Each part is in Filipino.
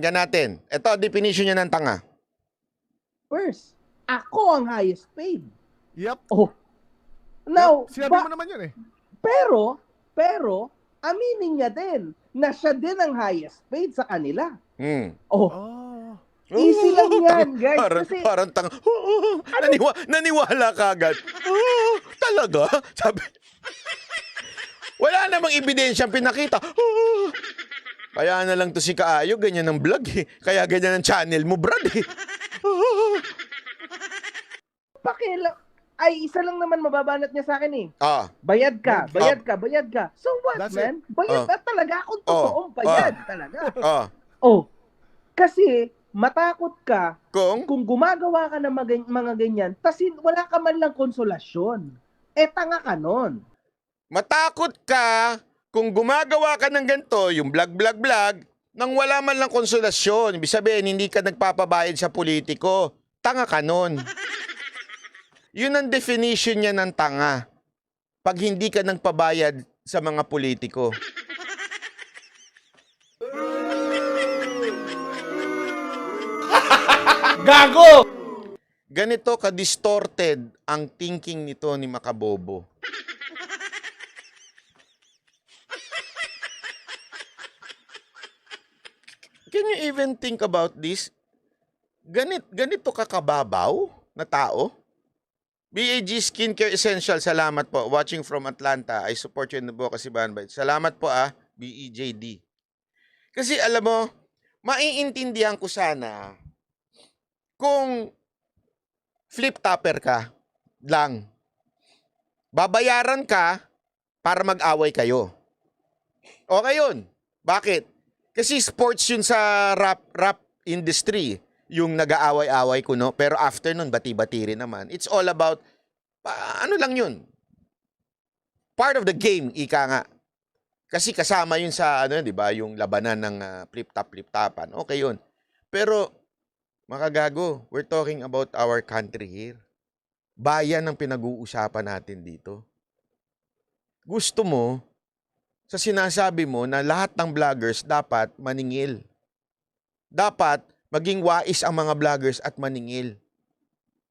Pakinggan natin. Ito, definition niya ng tanga. First, ako ang highest paid. Yep. Oh. Now, Sinabi mo naman yun eh. pero, aminin niya din na siya din ang highest paid sa kanila. Oh. Oh. Easy lang yan, guys. Parang tanga. Naniwala ka agad. Talaga? Sabi. Wala namang ebidensyang pinakita. Kaya na lang to si Kaayo, ganyan ang vlog eh. Kaya ganyan ang channel mo, Brad eh. Ay, isa lang naman mababanat niya sa akin eh. Bayad ka. So what, That's man? Bayad na talaga akong totoong bayad talaga. Kasi matakot ka kung gumagawa ka ng mga ganyan, tas wala ka man lang konsolasyon. Tanga ka nun. Matakot ka kung gumagawa ka ng ganito, yung vlog, nang wala man lang konsolasyon. Ibig sabihin, hindi ka nagpapabayad sa politiko. Tanga ka nun. Yun ang definition niya ng tanga. Pag hindi ka nagpabayad sa mga politiko. Gago! Ganito ka-distorted ang thinking nito ni Makabobo. Can you even think about this? Ganito kakababaw na tao? BAG Skincare Essential, salamat po. Watching from Atlanta. I support you in the book kasi Banbite. Salamat po BEJD. Kasi alam mo, maiintindihan ko sana kung flip-topper ka lang. Babayaran ka para mag-away kayo. Okay yun. Bakit? Kasi sports yun sa rap industry. Yung nag-aaway-away ko, no? Pero after nun, bati-bati rin naman. It's all about, ano lang yun? Part of the game, ika nga. Kasi kasama yun sa, di ba? Yung labanan ng flip-top-flip-topan. Okay yun. Pero, makagago, we're talking about our country here. Bayan ang pinag-uusapan natin dito. Gusto mo, sa sinasabi mo na lahat ng vloggers dapat maningil. Dapat maging wais ang mga vloggers at maningil.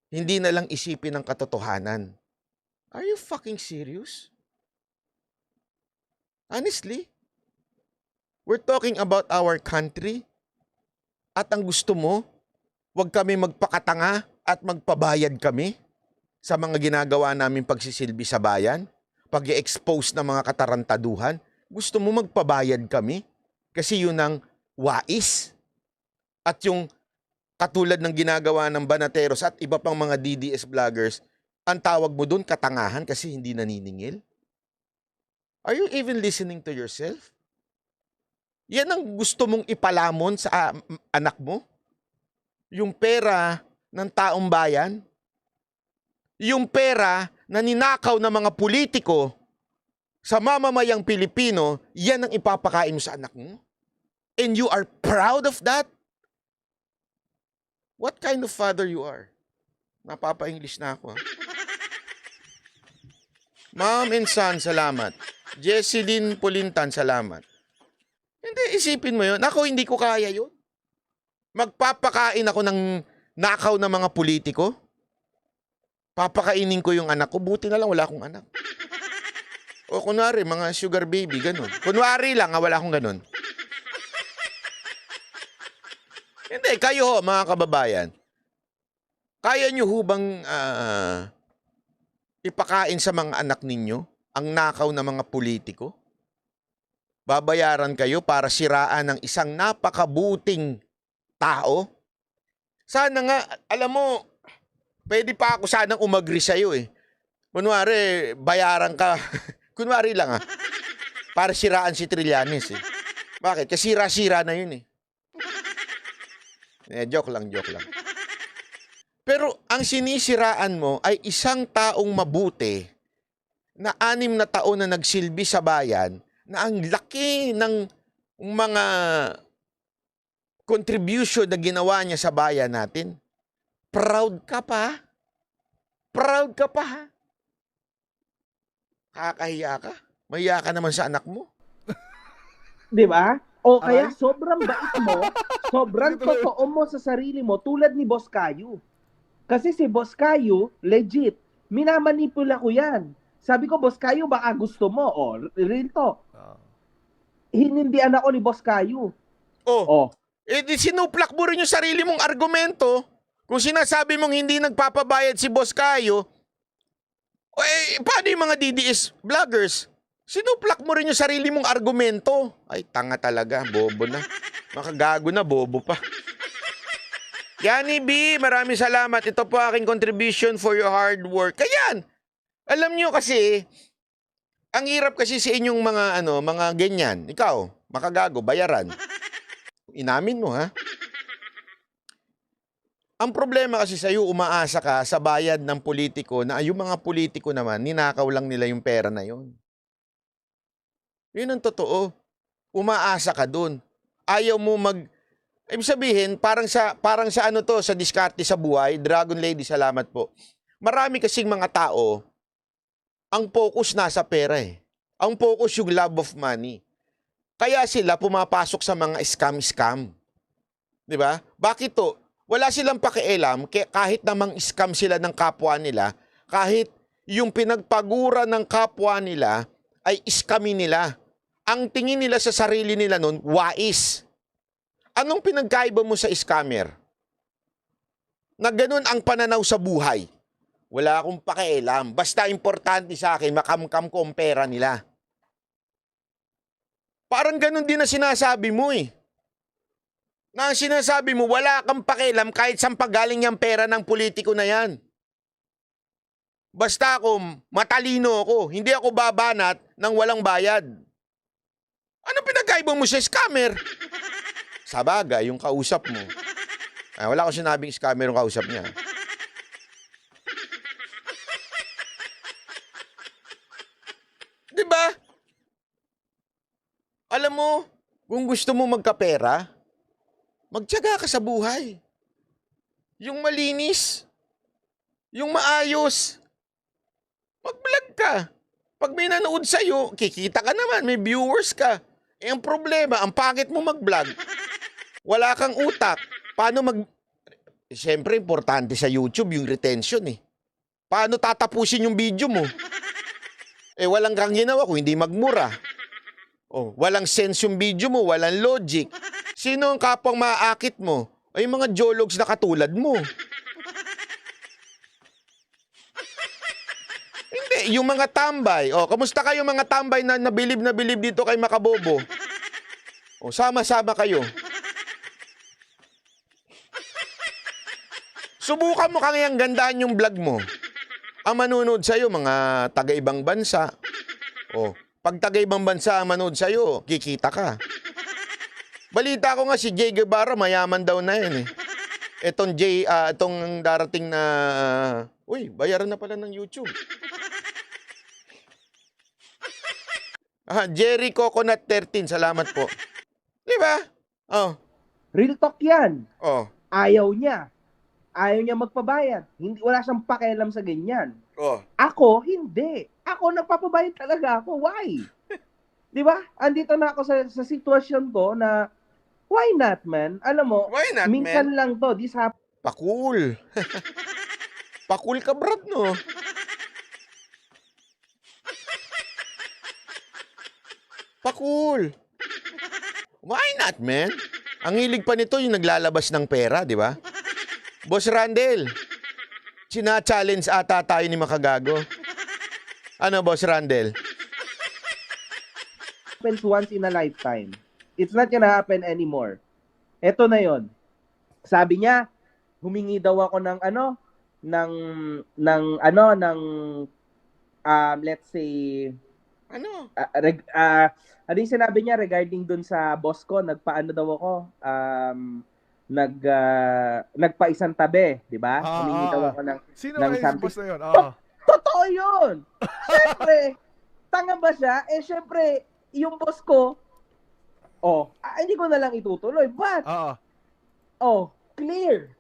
Hindi na lang isipin ang katotohanan. Are you fucking serious? Honestly? We're talking about our country. At ang gusto mo, wag kami magpakatanga at magpabayad kami sa mga ginagawa namin pagsisilbi sa bayan, pag-i-expose ng mga katarantaduhan. Gusto mo magpabayad kami? Kasi yun ang wais. At yung katulad ng ginagawa ng Banateros at iba pang mga DDS vloggers, ang tawag mo doon katangahan kasi hindi naniningil? Are you even listening to yourself? Yan ang gusto mong ipalamon sa anak mo? Yung pera ng taong bayan? Yung pera na ninakaw ng mga politiko sa mamamayang Pilipino, yan ang ipapakain mo sa anak mo? And you are proud of that? What kind of father you are? Napapa-English na ako. Mom and son, salamat. Jesseline Pulintan, salamat. Hindi, isipin mo yun. Ako, hindi ko kaya yun. Magpapakain ako ng nakaw ng mga politiko. Papakainin ko yung anak ko. Buti na lang, wala akong anak. O kunwari, mga sugar baby, ganun. Kunwari lang, wala akong ganun. Hindi, kayo ho, mga kababayan. Kaya nyo hubang ipakain sa mga anak ninyo ang nakaw ng mga politiko? Babayaran kayo para siraan ng isang napakabuting tao? Sana nga, alam mo, pwede pa ako sanang umagri sa'yo eh. Kunwari, bayaran ka. Kunwari lang para siraan si Trillanes eh. Bakit? Kasi sira-sira na yun eh. Joke lang. Pero ang sinisiraan mo ay isang taong mabuti na 6 na taon na nagsilbi sa bayan na ang laki ng mga contribution na ginawa niya sa bayan natin. Proud ka pa? Proud ka pa ha? Kakahiya ka? Mahiya ka naman sa anak mo. Di ba? O kaya Aray. sobrang bait mo, sobrang Sige, tuloy. totoo mo sa sarili mo tulad ni Boss Caillou. Kasi si Boss Caillou, legit, minamanipula ko yan. Sabi ko, Boss Caillou, baka gusto mo. O, real talk. Oo. Hinindihan ako ni Boss Caillou. Oh, O, sinuplak mo rin yung sarili mong argumento. Kung sinasabi mong hindi nagpapabayad si Boss Caio, paano yung mga DDS vloggers? Sinuplak mo rin yung sarili mong argumento. Ay, tanga talaga. Bobo na. Makagago na, bobo pa. Yani B, maraming salamat. Ito po aking contribution for your hard work. Kayan! Alam nyo kasi, ang hirap kasi sa inyong mga ganyan. Ikaw, makagago, bayaran. Inamin mo, ha? Ang problema kasi sa'yo, umaasa ka sa bayad ng politiko na yung mga politiko naman, ninakaw lang nila yung pera na yon. Yun ang totoo. Umaasa ka dun. Ayaw mo ibig sabihin, parang sa sa diskarte sa buhay, Dragon Lady, salamat po. Marami kasing mga tao, ang focus nasa pera eh. Ang focus yung love of money. Kaya sila pumapasok sa mga scam-scam. Di ba? Bakit to? Wala silang pakialam kahit namang scam sila ng kapwa nila, kahit yung pinagpagura ng kapwa nila ay scamin nila. Ang tingin nila sa sarili nila nun, wais. Anong pinagkaiba mo sa scammer? Na ganun ang pananaw sa buhay. Wala akong pakialam. Basta importante sa akin, makamkam ko ang pera nila. Parang ganun din na sinasabi mo eh. Na sinasabi mo, wala kang pakialam kahit saan pagaling yung pera ng politiko na yan. Basta ako, matalino ako. Hindi ako babanat ng walang bayad. Anong pinagkaiba mo sa scammer? Sabagay, yung kausap mo. Wala ko sinabing scammer yung kausap niya. Diba? Alam mo, kung gusto mo magkapera, magtiyaga ka sa buhay. Yung malinis, yung maayos, mag-vlog ka. Pag may nanood sa'yo, kikita ka naman, may viewers ka. Ang problema, ang pangit mo mag-vlog. Wala kang utak. Paano Siyempre, importante sa YouTube yung retention eh. Paano tatapusin yung video mo? Walang kang ginawa kung hindi magmura. Walang sense yung video mo, walang logic. Sino ang kapang maaakit mo? Ay, mga jologs na katulad mo. Hindi, yung mga tambay. Kamusta kayo mga tambay na nabilib dito kay Makabobo? Sama-sama kayo. Subukan mo kayang gandaan yung vlog mo. Ang manonood sa'yo, mga taga-ibang bansa. Pag taga-ibang bansa ang manood sa'yo, kikita ka. Balita ko nga si Jay Guevara, mayaman daw na yan eh. Itong darating na... bayaran na pala ng YouTube. Jerry Coconut 13, salamat po. Diba? real talk yan. Ayaw niya. Ayaw niya magpabayad. Wala siyang pakialam sa ganyan. Ako, hindi. Ako, nagpapabayad talaga ako. Why? Di ba? Andito na ako sa sitwasyon ko na why not, man? Alam mo, Why not, minsan man? lang to. This happens. Pakul. Pakul ka, brad, no? Pakul. Why not, man? Ang hilig pa nito yung naglalabas ng pera, di ba? Boss Randel, sina-challenge ata tayo ni Makagago. Ano, Boss Randel? Once in a lifetime. It's not gonna happen anymore. Ito na yon. Sabi niya, humingi daw ako ng let's say Ano? ano yung sinabi niya regarding dun sa boss ko, nagpaano daw ako, nagpaisang tabi, di ba? Humingi daw ako ng Sino ng ba yung something. boss na yun? Totoo yun! Siyempre, tanga ba siya? Siyempre, yung boss ko, hindi ko na lang itutuloy. But, clear.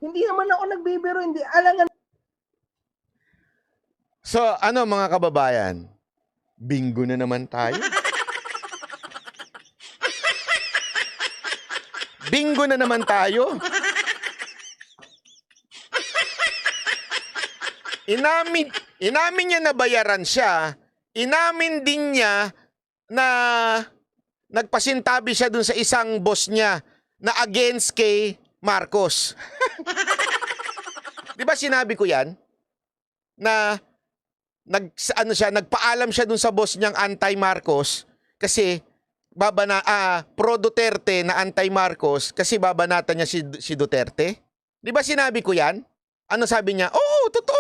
Hindi naman ako nagbibiro, hindi. Alangan. So, mga kababayan? Bingo na naman tayo. Bingo na naman tayo. Inamin niya na bayaran siya. Inamin din niya na nagpasintabi siya dun sa isang boss niya na against kay Marcos. Di ba sinabi ko yan? Na nagpaalam siya dun sa boss niyang anti-Marcos kasi pro Duterte na anti-Marcos kasi babanatan niya si Duterte. Di ba sinabi ko yan? Ano sabi niya? Oo, totoo